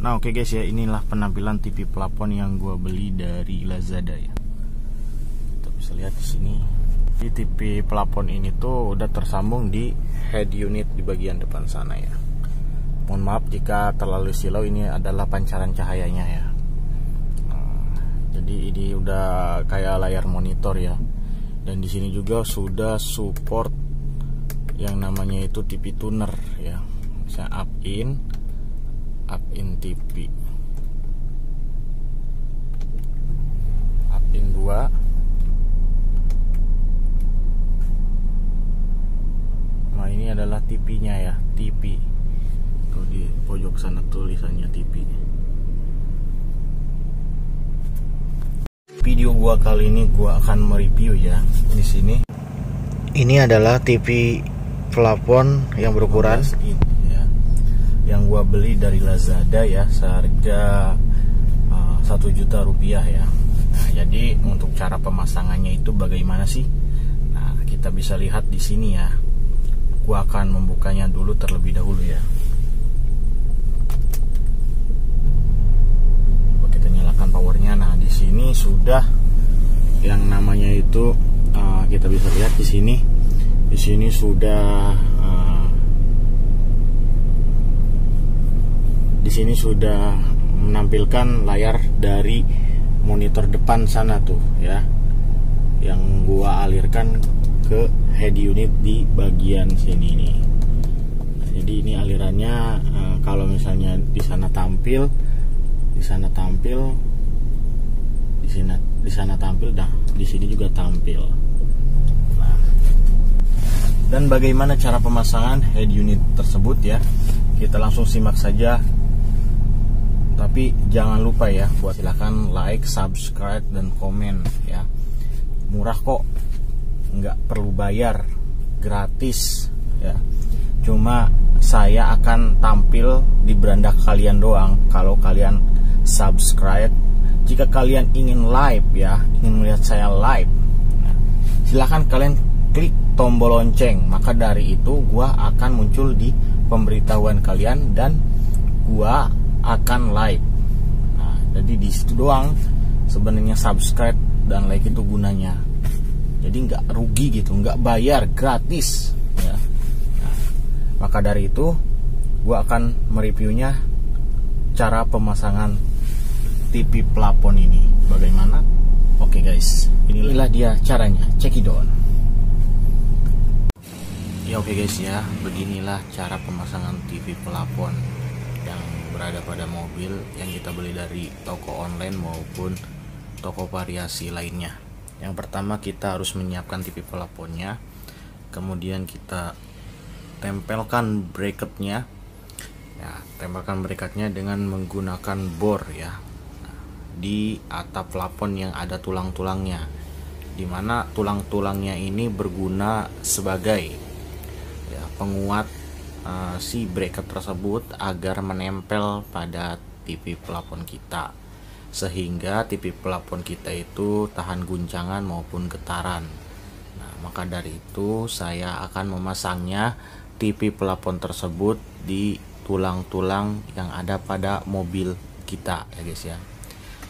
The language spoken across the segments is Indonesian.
Nah oke guys ya, inilah penampilan TV plafon yang gua beli dari Lazada ya. Kita bisa lihat di sini. Di TV plafon ini tuh udah tersambung di head unit di bagian depan sana ya. Mohon maaf jika terlalu silau, ini adalah pancaran cahayanya ya. Jadi ini udah kayak layar monitor ya. Dan di sini juga sudah support yang namanya itu TV tuner ya. Bisa up in TV, up in 2. Nah ini adalah TV-nya ya, TV. Tuh di pojok sana tulisannya TV. Video gua kali ini gua akan mereview ya di sini. Ini adalah TV plafon yang berukuran ya, yang gua beli dari Lazada ya, seharga 1 juta rupiah ya. Nah, jadi untuk cara pemasangannya itu bagaimana sih? Nah, kita bisa lihat di sini ya. Gua akan membukanya dulu terlebih dahulu ya. Kita nyalakan powernya. Nah, di sini sudah yang namanya itu kita bisa lihat di sini. Di sini sudah menampilkan layar dari monitor depan sana tuh ya, yang gua alirkan ke head unit di bagian sini nih. Nah, jadi ini alirannya kalau misalnya di sana tampil, di sana tampil, nah di sini juga tampil. Nah, dan bagaimana cara pemasangan head unit tersebut ya? Kita langsung simak saja. Tapi jangan lupa ya, buat silahkan like, subscribe, dan komen ya. Murah kok, nggak perlu bayar, gratis ya. Cuma saya akan tampil di beranda kalian doang kalau kalian subscribe. Jika kalian ingin live ya, ingin melihat saya live, nah, silahkan kalian klik tombol lonceng. Maka dari itu gua akan muncul di pemberitahuan kalian dan gua akan live. Nah, jadi di situ doang sebenarnya subscribe dan like itu gunanya. Jadi nggak rugi gitu, nggak bayar, gratis ya. Nah, maka dari itu gua akan mereviewnya cara pemasangan TV plafon ini bagaimana. Oke guys, inilah dia caranya, cekidot. Ya oke guys ya, beginilah cara pemasangan TV plafon yang berada pada mobil yang kita beli dari toko online maupun toko variasi lainnya. Yang pertama kita harus menyiapkan TV plafonnya, kemudian kita tempelkan bracketnya ya, tempelkan bracketnya dengan menggunakan bor ya, di atap plafon yang ada tulang-tulangnya, dimana tulang-tulangnya ini berguna sebagai ya, penguat si bracket tersebut agar menempel pada TV plafon kita, sehingga TV plafon kita itu tahan guncangan maupun getaran. Nah, maka dari itu saya akan memasangnya TV plafon tersebut di tulang-tulang yang ada pada mobil kita ya guys ya.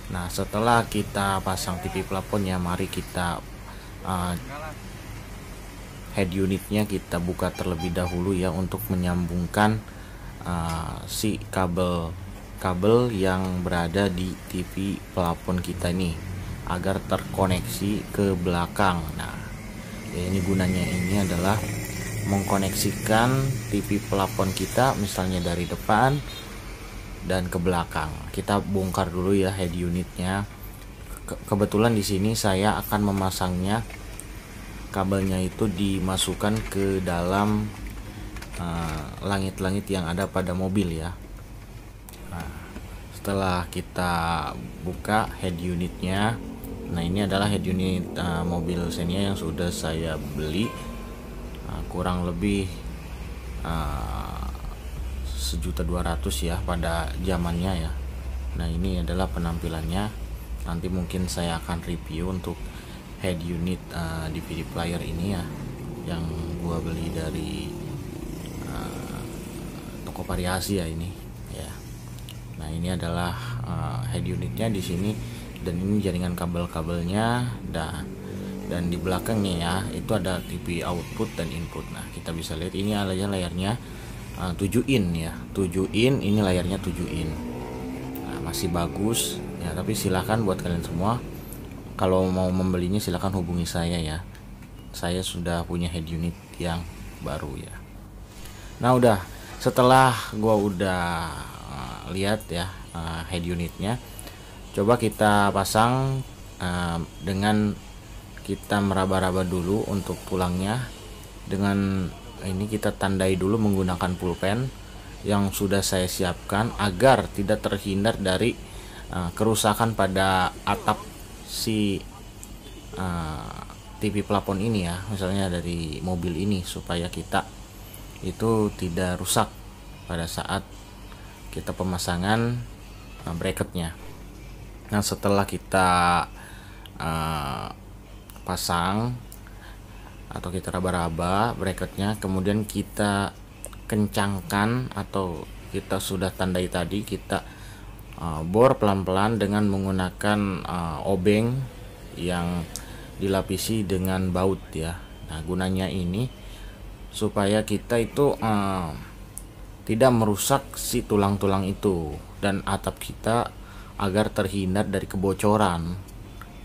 Nah, setelah kita pasang TV plafonnya, mari kita head unitnya kita buka terlebih dahulu ya, untuk menyambungkan si kabel yang berada di TV plafon kita ini agar terkoneksi ke belakang. Nah, ya ini gunanya ini adalah mengkoneksikan TV plafon kita misalnya dari depan dan ke belakang. Kita bongkar dulu ya head unitnya. Kebetulan di sini saya akan memasangnya, kabelnya itu dimasukkan ke dalam langit-langit yang ada pada mobil ya. Nah, setelah kita buka head unitnya, nah ini adalah head unit mobil Xenia yang sudah saya beli kurang lebih 1.200.000 ya pada zamannya ya. Nah, ini adalah penampilannya. Nanti mungkin saya akan review untuk head unit DVD player ini ya, yang gua beli dari toko variasi ya ini ya. Nah, ini ini adalah head unitnya di sini, dan ini jaringan kabel-kabelnya, dan di belakangnya ya itu ada TV output dan input. Nah, kita bisa lihat ini layarnya 7 in ya, 7 in, ini layarnya 7 in. Nah, masih bagus ya, tapi silahkan buat kalian semua kalau mau membelinya silahkan hubungi saya ya. Saya sudah punya head unit yang baru ya. Nah, udah setelah gua udah lihat ya head unitnya, coba kita pasang dengan kita meraba-raba dulu untuk tulangnya. Dengan ini kita tandai dulu menggunakan pulpen yang sudah saya siapkan agar tidak terhindar dari kerusakan pada atap si TV plafon ini ya, misalnya dari mobil ini, supaya kita itu tidak rusak pada saat kita pemasangan bracketnya. Nah, setelah kita pasang atau kita raba-raba bracketnya, kemudian kita kencangkan atau kita sudah tandai tadi, kita bor pelan-pelan dengan menggunakan obeng yang dilapisi dengan baut ya. Nah, gunanya ini supaya kita itu tidak merusak si tulang-tulang itu dan atap kita, agar terhindar dari kebocoran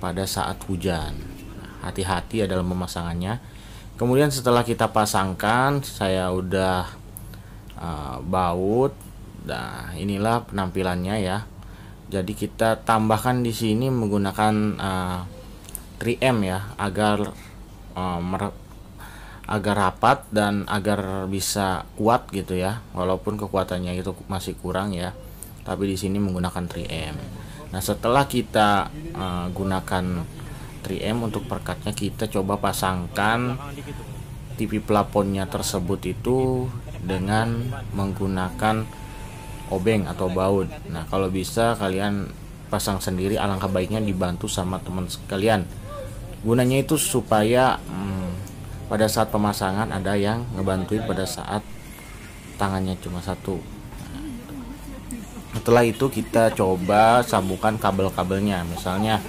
pada saat hujan. Hati-hati dalam pemasangannya. Kemudian setelah kita pasangkan, saya udah baut. Nah, inilah penampilannya ya. Jadi kita tambahkan di sini menggunakan 3M ya, agar rapat dan agar bisa kuat gitu ya, walaupun kekuatannya itu masih kurang ya, tapi di sini menggunakan 3M. Nah, setelah kita gunakan 3M untuk perkatnya, kita coba pasangkan TV plafonnya tersebut itu dengan menggunakan obeng atau baut. Nah, kalau bisa kalian pasang sendiri, alangkah baiknya dibantu sama teman sekalian. Gunanya itu supaya pada saat pemasangan ada yang ngebantuin pada saat tangannya cuma satu. Setelah itu kita coba sambungkan kabel-kabelnya, misalnya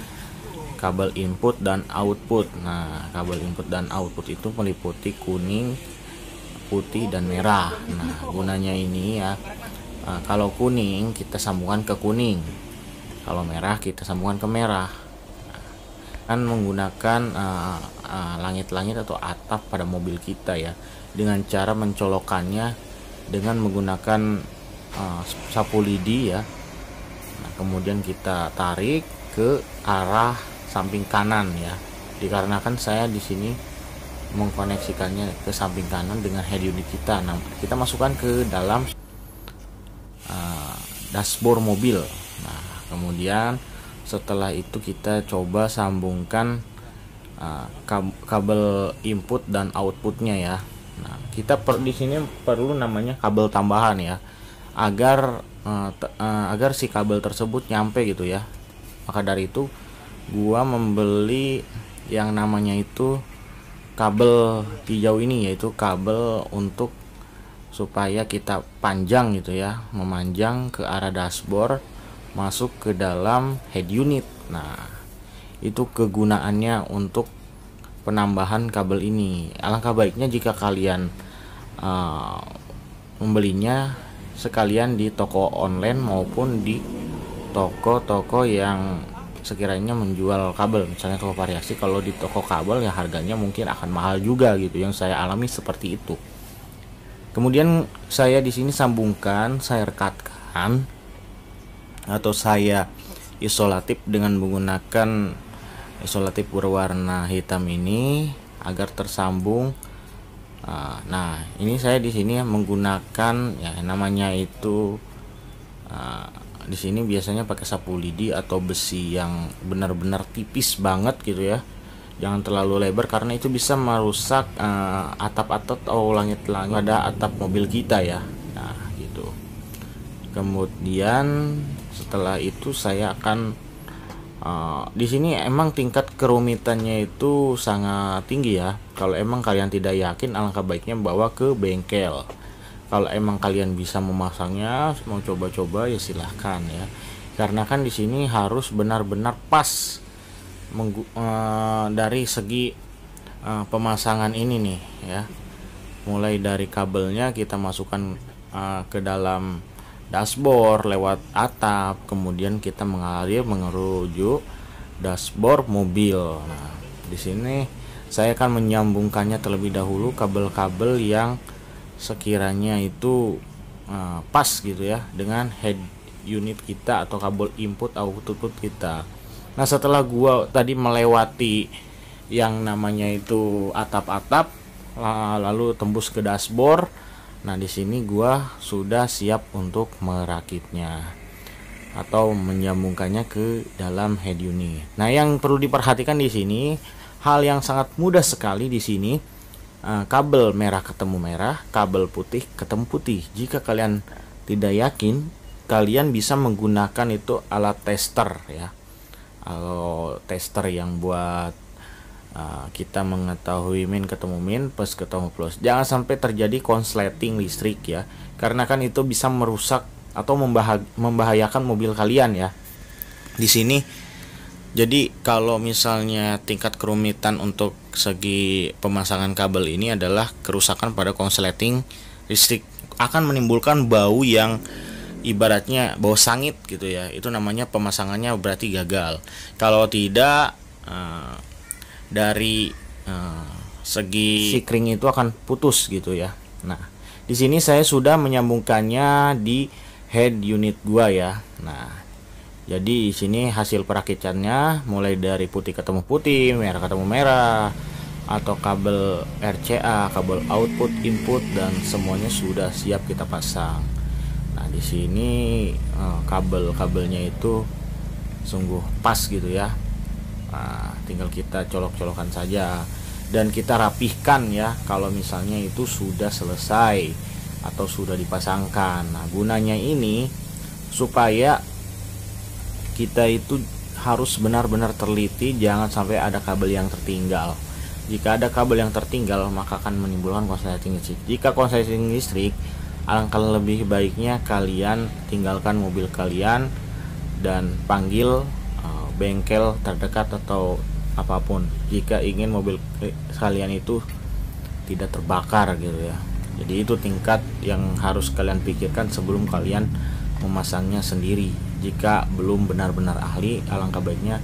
kabel input dan output. Nah, kabel input dan output itu meliputi kuning, putih, dan merah. Nah, gunanya ini ya, kalau kuning kita sambungkan ke kuning, kalau merah kita sambungkan ke merah. Kan menggunakan langit-langit atau atap pada mobil kita ya, dengan cara mencolokkannya dengan menggunakan sapu lidi ya. Nah, kemudian kita tarik ke arah samping kanan ya, dikarenakan saya di sini mengkoneksikannya ke samping kanan dengan head unit kita. Nah, kita masukkan ke dalam dashboard mobil. Nah, kemudian setelah itu kita coba sambungkan kabel input dan outputnya ya. Nah, kita di sini perlu namanya kabel tambahan ya, agar si kabel tersebut nyampe gitu ya. Maka dari itu gua membeli yang namanya itu kabel hijau ini, yaitu kabel untuk supaya kita panjang gitu ya, memanjang ke arah dashboard, masuk ke dalam head unit. Nah, itu kegunaannya untuk penambahan kabel ini. Alangkah baiknya jika kalian membelinya sekalian di toko online maupun di toko-toko yang sekiranya menjual kabel, misalnya toko variasi. Kalau di toko kabel ya harganya mungkin akan mahal juga gitu, yang saya alami seperti itu. Kemudian saya di sini sambungkan, saya rekatkan atau saya isolatif dengan menggunakan isolatif berwarna hitam ini agar tersambung. Nah, ini saya di sini menggunakan ya namanya itu di sini biasanya pakai sapu lidi atau besi yang benar-benar tipis banget gitu ya, jangan terlalu lebar karena itu bisa merusak atap-atap atau langit-langit pada atap mobil kita ya. Nah, gitu. Kemudian setelah itu saya akan di sini emang tingkat kerumitannya itu sangat tinggi ya. Kalau emang kalian tidak yakin, alangkah baiknya bawa ke bengkel. Kalau emang kalian bisa memasangnya, mau coba-coba ya silahkan ya. Karena kan di sini harus benar-benar pas dari segi pemasangan ini nih ya. Mulai dari kabelnya kita masukkan ke dalam dashboard lewat atap, kemudian kita mengalir menuju dashboard mobil. Nah, di sini saya akan menyambungkannya terlebih dahulu kabel-kabel yang sekiranya itu pas gitu ya dengan head unit kita atau kabel input output kita. Nah, setelah gua tadi melewati yang namanya itu atap-atap, lalu tembus ke dashboard, nah di sini gua sudah siap untuk merakitnya atau menyambungkannya ke dalam head unit. Nah, yang perlu diperhatikan di sini hal yang sangat mudah sekali di sini. Kabel merah ketemu merah, kabel putih ketemu putih. Jika kalian tidak yakin, kalian bisa menggunakan itu alat tester ya. Kalau tester yang buat kita mengetahui min ketemu min, plus ketemu plus. Jangan sampai terjadi konsleting listrik ya, karena kan itu bisa merusak atau membahayakan mobil kalian ya. Di sini jadi kalau misalnya tingkat kerumitan untuk segi pemasangan kabel ini adalah kerusakan pada konsleting listrik, akan menimbulkan bau yang ibaratnya bau sangit gitu ya. Itu namanya pemasangannya berarti gagal. Kalau tidak dari segi sikring itu akan putus gitu ya. Nah, di sini saya sudah menyambungkannya di head unit gua ya. Nah, jadi di sini hasil perakitannya mulai dari putih ketemu putih, merah ketemu merah, atau kabel RCA, kabel output, input, dan semuanya sudah siap kita pasang. Nah, di sini kabel-kabelnya itu sungguh pas gitu ya. Nah, tinggal kita colok-colokan saja dan kita rapihkan ya kalau misalnya itu sudah selesai atau sudah dipasangkan. Nah, gunanya ini supaya kita itu harus benar-benar teliti, jangan sampai ada kabel yang tertinggal. Jika ada kabel yang tertinggal, maka akan menimbulkan konsleting listrik. Jika konsleting listrik, alangkah lebih baiknya kalian tinggalkan mobil kalian dan panggil bengkel terdekat atau apapun jika ingin mobil kalian itu tidak terbakar gitu ya. Jadi itu tingkat yang harus kalian pikirkan sebelum kalian memasangnya sendiri. Jika belum benar-benar ahli, alangkah baiknya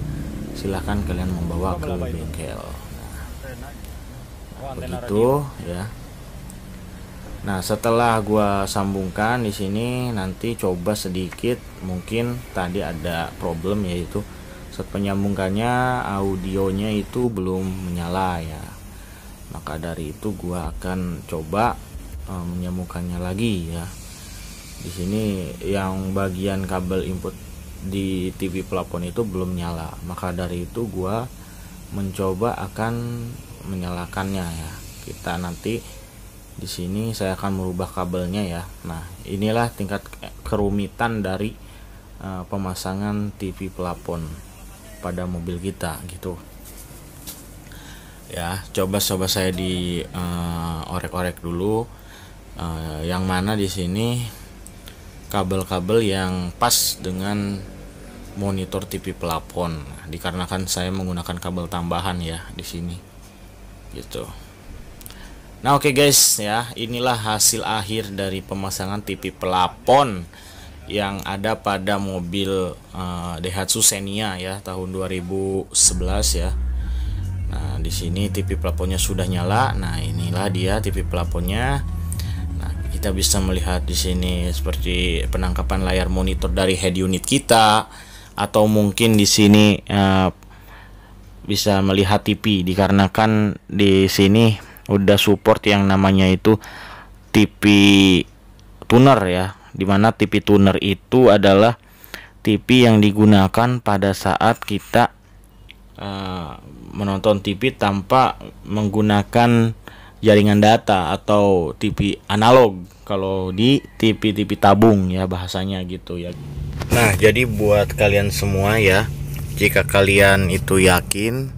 silahkan kalian membawa ke bengkel. Nah, begitu ya. Nah, setelah gua sambungkan di sini, nanti coba sedikit, mungkin tadi ada problem yaitu saat penyambungkannya audionya itu belum menyala ya. Maka dari itu gua akan coba menyambungkannya lagi ya. Di sini yang bagian kabel input di TV plafon itu belum nyala, maka dari itu gua mencoba akan menyalakannya ya. Kita nanti di sini saya akan merubah kabelnya ya. Nah, inilah tingkat kerumitan dari pemasangan TV plafon pada mobil kita gitu ya. Coba saya di orek-orek dulu yang mana di sini kabel-kabel yang pas dengan monitor TV plafon, dikarenakan saya menggunakan kabel tambahan ya di sini gitu. Nah, oke guys ya, inilah hasil akhir dari pemasangan TV plafon yang ada pada mobil Daihatsu Xenia ya tahun 2011 ya. Nah, di sini TV plafonnya sudah nyala. Nah, inilah dia TV plafonnya. Kita bisa melihat di sini seperti penangkapan layar monitor dari head unit kita, atau mungkin di sini bisa melihat TV dikarenakan di sini udah support yang namanya itu TV tuner ya, dimana TV tuner itu adalah TV yang digunakan pada saat kita menonton TV tanpa menggunakan jaringan data atau TV analog, kalau di TV tabung ya bahasanya gitu ya. Nah, jadi buat kalian semua ya, jika kalian itu yakin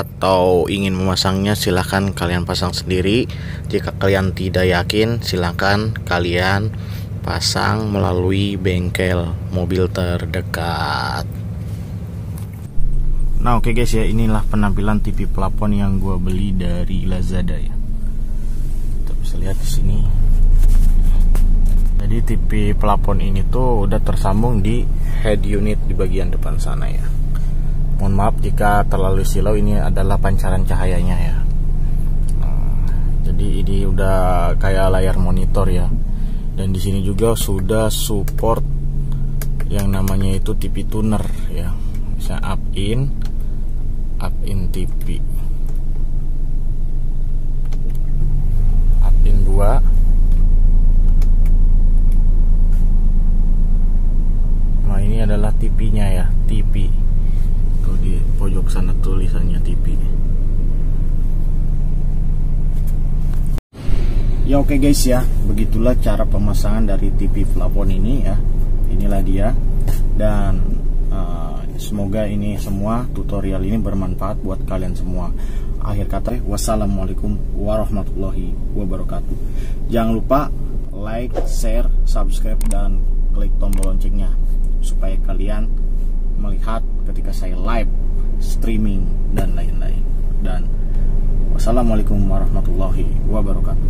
atau ingin memasangnya silahkan kalian pasang sendiri. Jika kalian tidak yakin silahkan kalian pasang melalui bengkel mobil terdekat. Nah oke guys ya, inilah penampilan TV plafon yang gua beli dari Lazada ya. Kita bisa lihat di sini. Jadi TV plafon ini tuh udah tersambung di head unit di bagian depan sana ya. Mohon maaf jika terlalu silau, ini adalah pancaran cahayanya ya. Jadi ini udah kayak layar monitor ya. Dan di sini juga sudah support yang namanya itu TV tuner ya. Bisa up in TV. Up in 2. Nah, ini adalah TV-nya ya, TV. Tuh di pojok sana tulisannya TV. Ya oke guys ya, begitulah cara pemasangan dari TV plafon ini ya. Inilah dia. Dan semoga ini semua tutorial ini bermanfaat buat kalian semua. Akhir kata, wassalamualaikum warahmatullahi wabarakatuh. Jangan lupa like, share, subscribe, dan klik tombol loncengnya supaya kalian melihat ketika saya live streaming dan lain-lain. Dan wassalamualaikum warahmatullahi wabarakatuh.